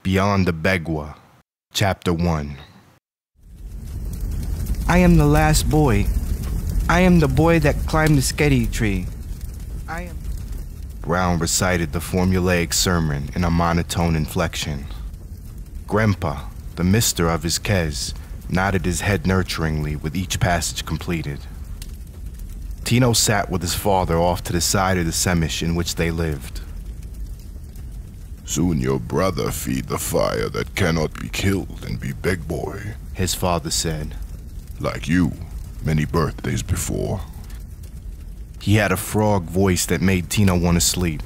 Beyond the Begwa, Chapter 1. I am the last boy. I am the boy that climbed the sketty tree. Brown recited the formulaic sermon in a monotone inflection. Grandpa, the mister of his Kez, nodded his head nurturingly with each passage completed. Tino sat with his father off to the side of the semish in which they lived. Soon your brother feed the fire that cannot be killed and be big boy, his father said. Like you, many birthdays before. He had a frog voice that made Tino want to sleep.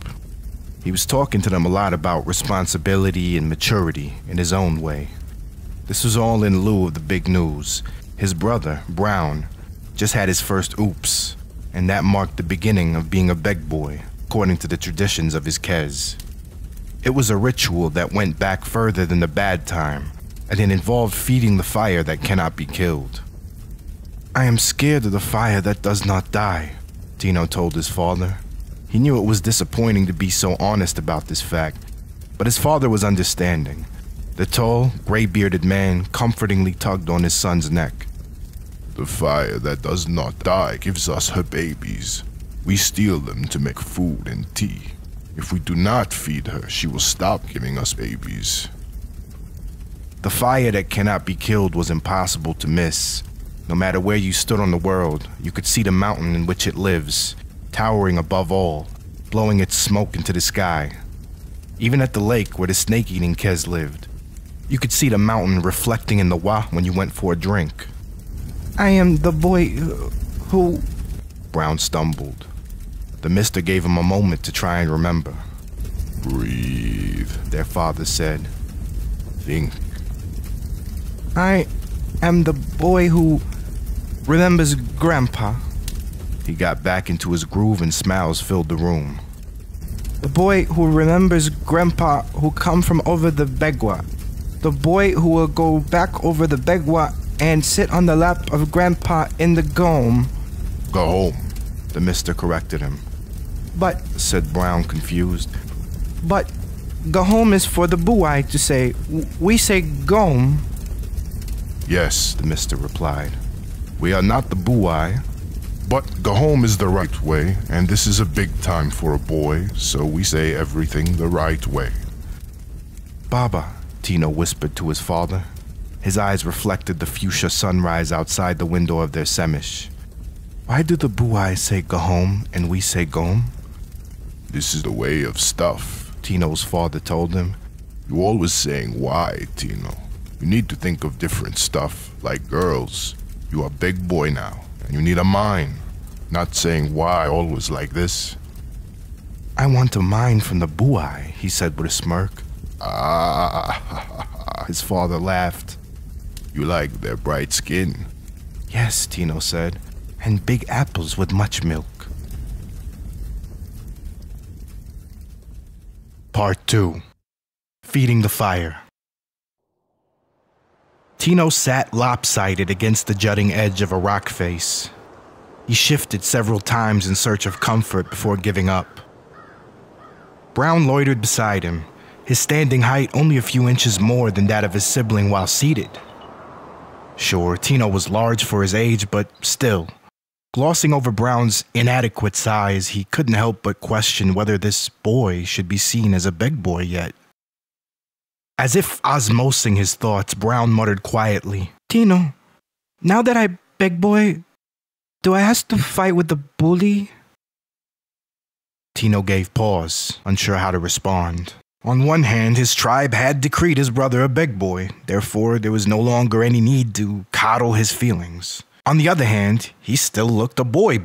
He was talking to them a lot about responsibility and maturity in his own way. This was all in lieu of the big news. His brother, Brown, just had his first oops, and that marked the beginning of being a beg boy, according to the traditions of his Kez. It was a ritual that went back further than the bad time, and it involved feeding the fire that cannot be killed. I am scared of the fire that does not die, Tino told his father. He knew it was disappointing to be so honest about this fact, but his father was understanding. The tall, gray-bearded man comfortingly tugged on his son's neck. The fire that does not die gives us her babies. We steal them to make food and tea. If we do not feed her, she will stop giving us babies. The fire that cannot be killed was impossible to miss. No matter where you stood on the world, you could see the mountain in which it lives, towering above all, blowing its smoke into the sky. Even at the lake where the snake-eating Kez lived, you could see the mountain reflecting in the Wa when you went for a drink. I am the boy who... Brown stumbled. The mister gave him a moment to try and remember. Breathe, their father said. Think. I am the boy who remembers Grandpa. He got back into his groove and smiles filled the room. The boy who remembers Grandpa who come from over the Begwa. The boy who will go back over the Begwa and sit on the lap of Grandpa in the gome. Go home, the mister corrected him. But, said Brown, confused. But, go home is for the buai to say. We say gome. Yes, the mister replied. We are not the buai. But go home is the right way, and this is a big time for a boy, so we say everything the right way. Baba, Tino whispered to his father. His eyes reflected the fuchsia sunrise outside the window of their semish. Why do the buai say go home and we say gome? This is the way of stuff, Tino's father told him. You always saying why, Tino. You need to think of different stuff, like girls. You are big boy now, and you need a mind. Not saying why always like this. I want a mind from the buai, he said with a smirk. His father laughed. You like their bright skin? Yes, Tino said, and big apples with much milk. Part 2. Feeding the Fire. Tino sat lopsided against the jutting edge of a rock face. He shifted several times in search of comfort before giving up. Brown loitered beside him, his standing height only a few inches more than that of his sibling while seated. Sure, Tino was large for his age, but still. Glossing over Brown's inadequate size, he couldn't help but question whether this boy should be seen as a big boy yet. As if osmosing his thoughts, Brown muttered quietly, Tino, now that I big boy, do I have to fight with the bully? Tino gave pause, unsure how to respond. On one hand, his tribe had decreed his brother a big boy, therefore there was no longer any need to coddle his feelings. On the other hand, he still looked a boy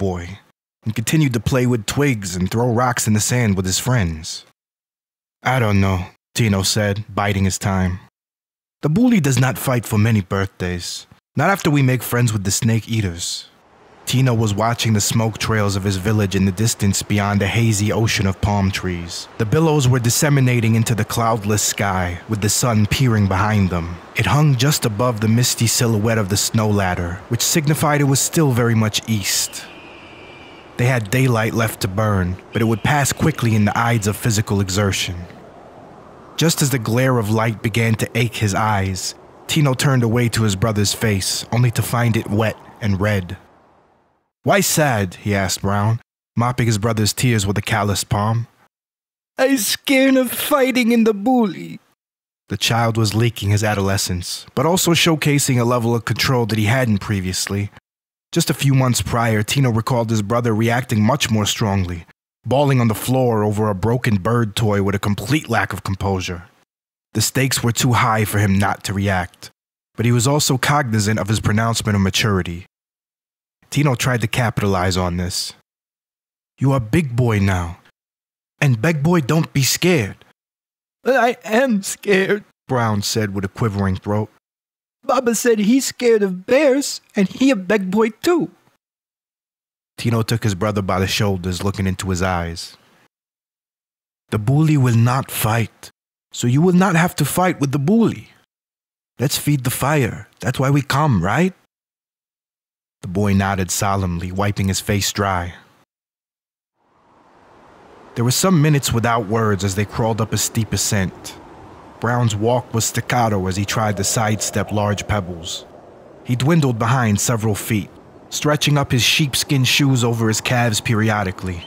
and continued to play with twigs and throw rocks in the sand with his friends. I don't know, Tino said, biding his time. The bully does not fight for many birthdays, not after we make friends with the snake eaters. Tino was watching the smoke trails of his village in the distance beyond a hazy ocean of palm trees. The billows were disseminating into the cloudless sky, with the sun peering behind them. It hung just above the misty silhouette of the snow ladder, which signified it was still very much east. They had daylight left to burn, but it would pass quickly in the ides of physical exertion. Just as the glare of light began to ache his eyes, Tino turned away to his brother's face, only to find it wet and red. "Why sad?" he asked Brown, mopping his brother's tears with a calloused palm. "I'm scared of fighting in the bully." The child was leaking his adolescence, but also showcasing a level of control that he hadn't previously. Just a few months prior, Tino recalled his brother reacting much more strongly, bawling on the floor over a broken bird toy with a complete lack of composure. The stakes were too high for him not to react, but he was also cognizant of his pronouncement of maturity. Tino tried to capitalize on this. "You are big boy now, and big boy don't be scared." "But I am scared," Brown said with a quivering throat. "Baba said he's scared of bears, and he a big boy too." Tino took his brother by the shoulders, looking into his eyes. "The bully will not fight, so you will not have to fight with the bully. Let's feed the fire. That's why we come, right?" The boy nodded solemnly, wiping his face dry. There were some minutes without words as they crawled up a steep ascent. Brown's walk was staccato as he tried to sidestep large pebbles. He dwindled behind several feet, stretching up his sheepskin shoes over his calves periodically.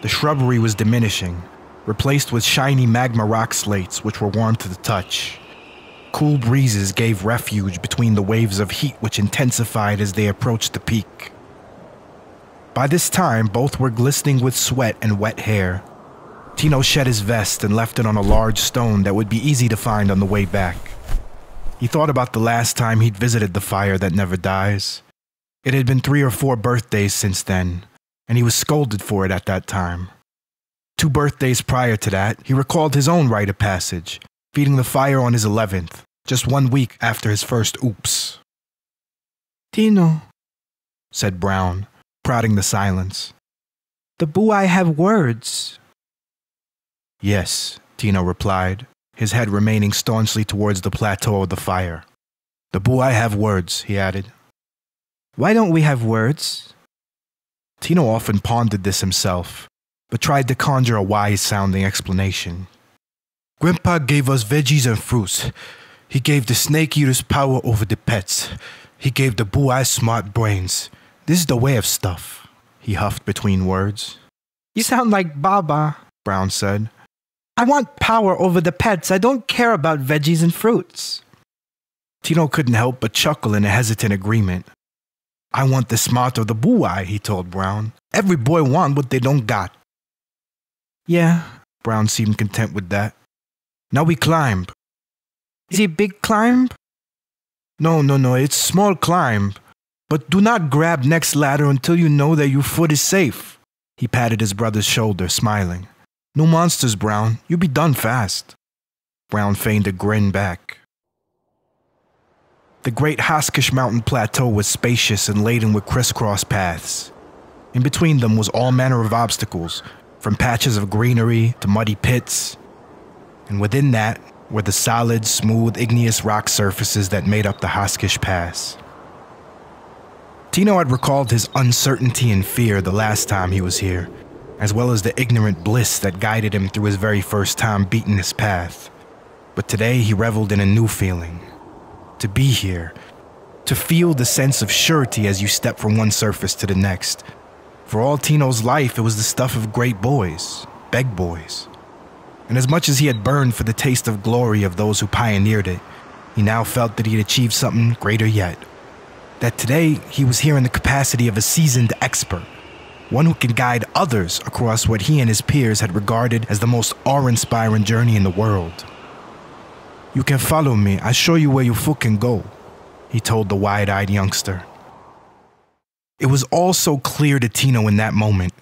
The shrubbery was diminishing, replaced with shiny magma rock slates which were warm to the touch. Cool breezes gave refuge between the waves of heat which intensified as they approached the peak. By this time, both were glistening with sweat and wet hair. Tino shed his vest and left it on a large stone that would be easy to find on the way back. He thought about the last time he'd visited the fire that never dies. It had been 3 or 4 birthdays since then, and he was scolded for it at that time. 2 birthdays prior to that, he recalled his own rite of passage, feeding the fire on his 11th, just 1 week after his first oops. "Tino," said Brown, prodding the silence. "the buai have words." "Yes," Tino replied, his head remaining staunchly towards the plateau of the fire. "The buai have words," he added. "Why don't we have words?" Tino often pondered this himself, but tried to conjure a wise-sounding explanation. "Grandpa gave us veggies and fruits. He gave the snake eaters power over the pets. He gave the buai smart brains. This is the way of stuff," he huffed between words. "You sound like Baba," Brown said. "I want power over the pets. I don't care about veggies and fruits." Tino couldn't help but chuckle in a hesitant agreement. "I want the smart of the buai," he told Brown. "Every boy want what they don't got." "Yeah." Brown seemed content with that. "Now we climb." "Is it big climb?" No, it's small climb. But do not grab next ladder until you know that your foot is safe." He patted his brother's shoulder, smiling. "No monsters, Brown. You'll be done fast." Brown feigned a grin back. The great Haskish Mountain Plateau was spacious and laden with crisscross paths. In between them was all manner of obstacles, from patches of greenery to muddy pits. And within that were the solid, smooth, igneous rock surfaces that made up the Haskish Pass. Tino had recalled his uncertainty and fear the last time he was here, as well as the ignorant bliss that guided him through his very first time beating this path. But today he reveled in a new feeling. To be here, to feel the sense of surety as you step from one surface to the next. For all Tino's life, it was the stuff of great boys, beg boys. And as much as he had burned for the taste of glory of those who pioneered it, he now felt that he had achieved something greater yet. That today he was here in the capacity of a seasoned expert, one who can guide others across what he and his peers had regarded as the most awe-inspiring journey in the world. "You can follow me. I show you where your foot can go," he told the wide-eyed youngster. It was all so clear to Tino in that moment.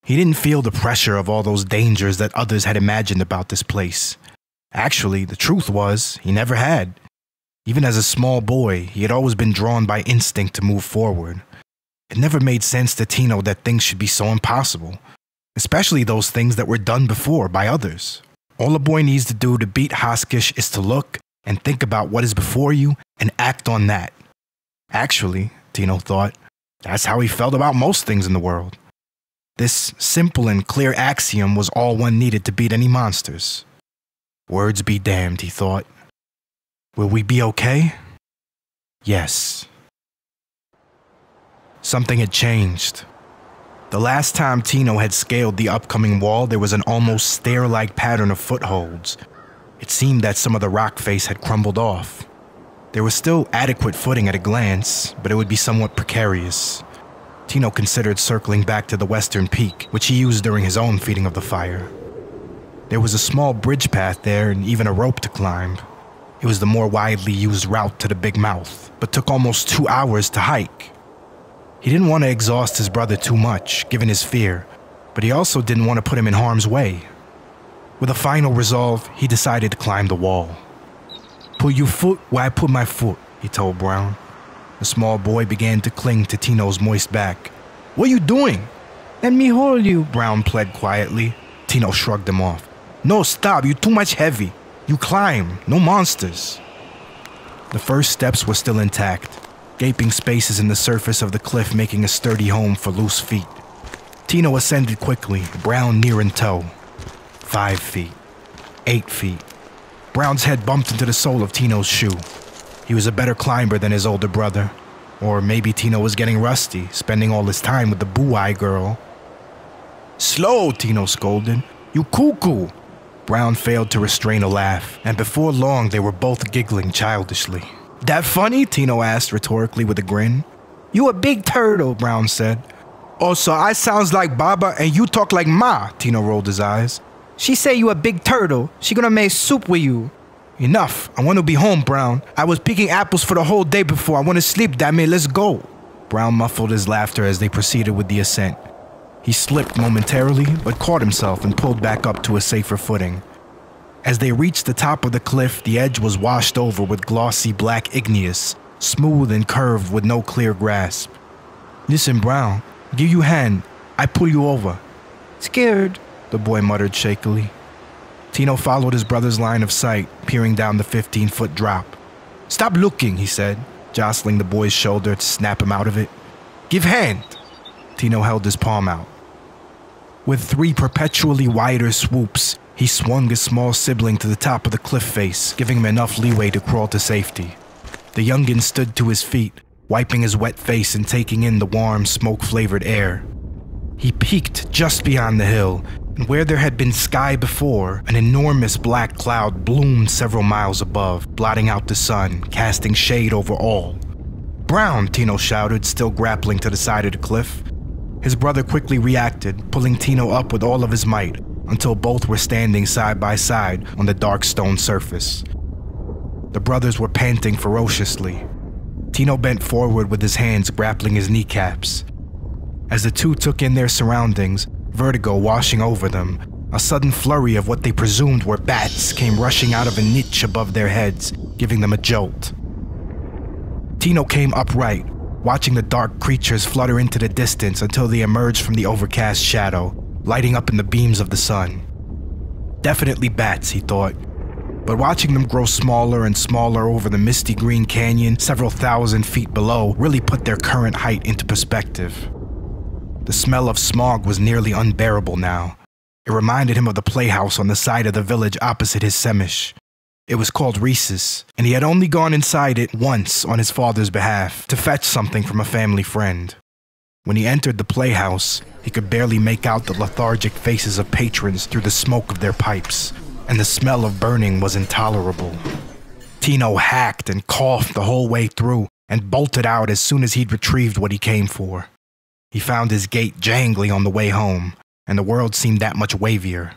He didn't feel the pressure of all those dangers that others had imagined about this place. Actually, the truth was, he never had. Even as a small boy, he had always been drawn by instinct to move forward. It never made sense to Tino that things should be so impossible, especially those things that were done before by others. All a boy needs to do to beat Haskish is to look and think about what is before you and act on that. Actually, Tino thought, that's how he felt about most things in the world. This simple and clear axiom was all one needed to beat any monsters. Words be damned, he thought. Will we be okay? Yes. Something had changed. The last time Tino had scaled the upcoming wall, there was an almost stair-like pattern of footholds. It seemed that some of the rock face had crumbled off. There was still adequate footing at a glance, but it would be somewhat precarious. Tino considered circling back to the western peak, which he used during his own feeding of the fire. There was a small bridge path there and even a rope to climb. It was the more widely used route to the Big Mouth, but took almost 2 hours to hike. He didn't want to exhaust his brother too much, given his fear, but he also didn't want to put him in harm's way. With a final resolve, he decided to climb the wall. "Put your foot where I put my foot," he told Brown. The small boy began to cling to Tino's moist back. "What are you doing?" Let me hold you. Brown pled quietly. Tino shrugged him off. "No, stop, you're too much heavy. You climb, no monsters." The first steps were still intact, gaping spaces in the surface of the cliff making a sturdy home for loose feet. Tino ascended quickly, Brown near in tow. 5 feet. 8 feet. Brown's head bumped into the sole of Tino's shoe. He was a better climber than his older brother. Or maybe Tino was getting rusty, spending all his time with the blue-eye girl. "Slow," Tino scolded. "You cuckoo." Brown failed to restrain a laugh, and before long they were both giggling childishly. "That funny?" Tino asked rhetorically with a grin. You a big turtle, Brown said. "Oh, so I sounds like Baba and you talk like Ma," Tino rolled his eyes. She say you a big turtle. She gonna make soup with you. "Enough. I want to be home, Brown. I was picking apples for the whole day before. I want to sleep, damn it. Let's go." Brown muffled his laughter as they proceeded with the ascent. He slipped momentarily, but caught himself and pulled back up to a safer footing. As they reached the top of the cliff, the edge was washed over with glossy black igneous, smooth and curved with no clear grasp. "Listen, Brown, give you hand. I pull you over." Scared, the boy muttered shakily. Tino followed his brother's line of sight, peering down the 15-foot drop. "Stop looking," he said, jostling the boy's shoulder to snap him out of it. "Give hand." Tino held his palm out. With 3 perpetually wider swoops, he swung his small sibling to the top of the cliff face, giving him enough leeway to crawl to safety. The youngin stood to his feet, wiping his wet face and taking in the warm, smoke-flavored air. He peeked just beyond the hill, and where there had been sky before, an enormous black cloud bloomed several miles above, blotting out the sun, casting shade over all. "Brown!" Tino shouted, still grappling to the side of the cliff. His brother quickly reacted, pulling Tino up with all of his might, until both were standing side by side on the dark stone surface. The brothers were panting ferociously. Tino bent forward with his hands grappling his kneecaps. As the two took in their surroundings, vertigo washing over them, a sudden flurry of what they presumed were bats came rushing out of a niche above their heads, giving them a jolt. Tino came upright, watching the dark creatures flutter into the distance until they emerged from the overcast shadow, lighting up in the beams of the sun. Definitely bats, he thought, but watching them grow smaller and smaller over the misty green canyon several thousand feet below really put their current height into perspective. The smell of smog was nearly unbearable now. It reminded him of the playhouse on the side of the village opposite his semish. It was called Reese's, and he had only gone inside it once on his father's behalf to fetch something from a family friend. When he entered the playhouse, he could barely make out the lethargic faces of patrons through the smoke of their pipes, and the smell of burning was intolerable. Tino hacked and coughed the whole way through and bolted out as soon as he'd retrieved what he came for. He found his gait jangly on the way home, and the world seemed that much wavier.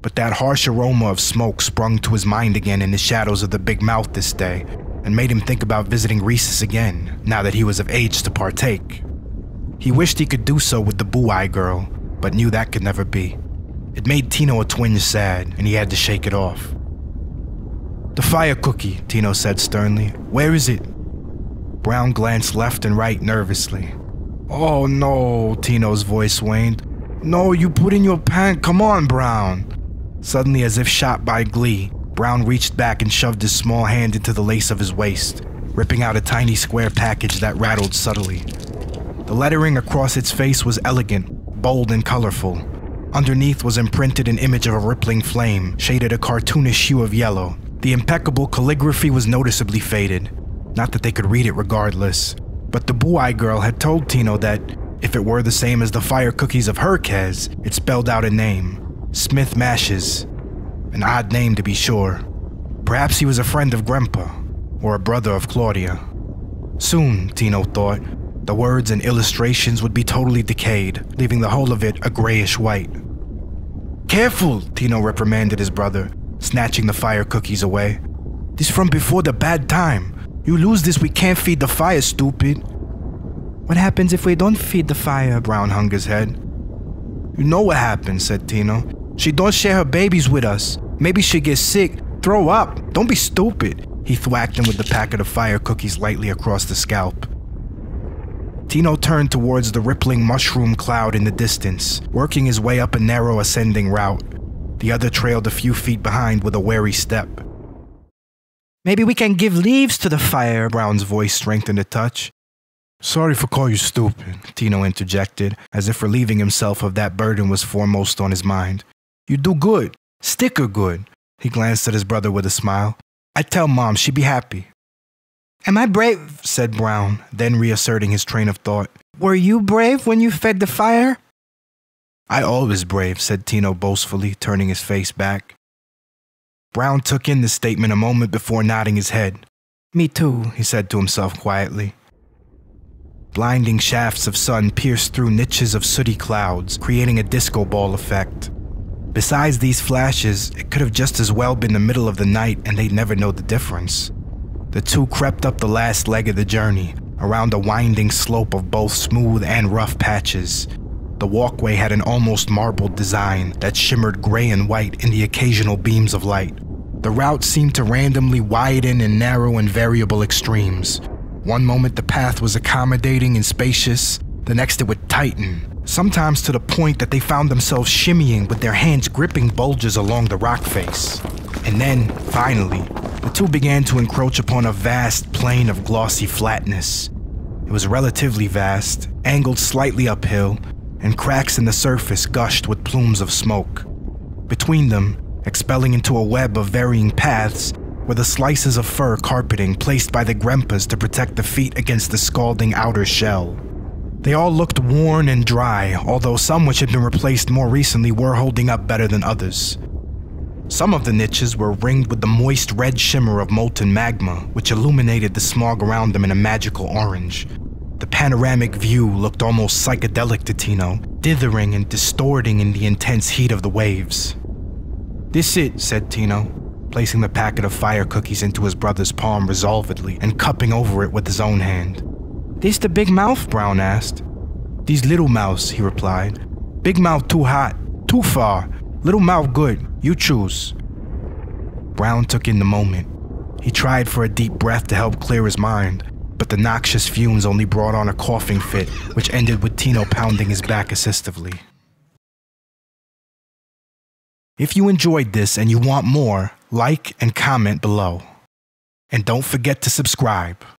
But that harsh aroma of smoke sprung to his mind again in the shadows of the Big Mouth this day, and made him think about visiting Reese's again, now that he was of age to partake. He wished he could do so with the blue-eye girl, but knew that could never be. It made Tino a twinge sad, and he had to shake it off. "The fire cookie," Tino said sternly. "Where is it?" Brown glanced left and right nervously. "Oh no," Tino's voice waned. "No, you put in your pant. Come on, Brown." Suddenly, as if shot by glee, Brown reached back and shoved his small hand into the lace of his waist, ripping out a tiny square package that rattled subtly. The lettering across its face was elegant, bold and colorful. Underneath was imprinted an image of a rippling flame, shaded a cartoonish hue of yellow. The impeccable calligraphy was noticeably faded. Not that they could read it regardless, but the blue-eyed girl had told Tino that if it were the same as the fire cookies of her Kez, it spelled out a name, Smith Mashes. An odd name to be sure. Perhaps he was a friend of Grandpa, or a brother of Claudia. Soon, Tino thought, the words and illustrations would be totally decayed, leaving the whole of it a grayish white. Careful, Tino reprimanded his brother, snatching the fire cookies away. This from before the bad time. You lose this, we can't feed the fire, stupid. What happens if we don't feed the fire? Brown hung his head. You know what happens, said Tino. She don't share her babies with us. Maybe she gets sick, throw up. Don't be stupid. He thwacked him with the packet of fire cookies lightly across the scalp. Tino turned towards the rippling mushroom cloud in the distance, working his way up a narrow ascending route. The other trailed a few feet behind with a wary step. Maybe we can give leaves to the fire. Brown's voice strengthened a touch. Sorry for calling you stupid, Tino interjected, as if relieving himself of that burden was foremost on his mind. You do good. Sticker good. He glanced at his brother with a smile. I tell Mom, she'd be happy. Am I brave? Said Brown, then reasserting his train of thought. Were you brave when you fed the fire? I always brave, said Tino boastfully, turning his face back. Brown took in the statement a moment before nodding his head. Me too, he said to himself quietly. Blinding shafts of sun pierced through niches of sooty clouds, creating a disco ball effect. Besides these flashes, it could have just as well been the middle of the night and they'd never know the difference. The two crept up the last leg of the journey, around a winding slope of both smooth and rough patches. The walkway had an almost marbled design that shimmered gray and white in the occasional beams of light. The route seemed to randomly widen and narrow in variable extremes. One moment the path was accommodating and spacious, the next it would tighten, sometimes to the point that they found themselves shimmying with their hands gripping bulges along the rock face. And then, finally, the two began to encroach upon a vast plain of glossy flatness. It was relatively vast, angled slightly uphill, and cracks in the surface gushed with plumes of smoke. Between them, expelling into a web of varying paths, were the slices of fur carpeting placed by the grandpas to protect the feet against the scalding outer shell. They all looked worn and dry, although some which had been replaced more recently were holding up better than others. Some of the niches were ringed with the moist red shimmer of molten magma, which illuminated the smog around them in a magical orange. The panoramic view looked almost psychedelic to Tino, dithering and distorting in the intense heat of the waves. This it, said Tino, placing the packet of fire cookies into his brother's palm resolvedly and cupping over it with his own hand. This the big mouth? Brown asked. These little mouths, he replied. Big mouth too hot, too far. Little mouth good, you choose. Brown took in the moment. He tried for a deep breath to help clear his mind, but the noxious fumes only brought on a coughing fit, which ended with Tino pounding his back assistively. If you enjoyed this and you want more, like and comment below. And don't forget to subscribe.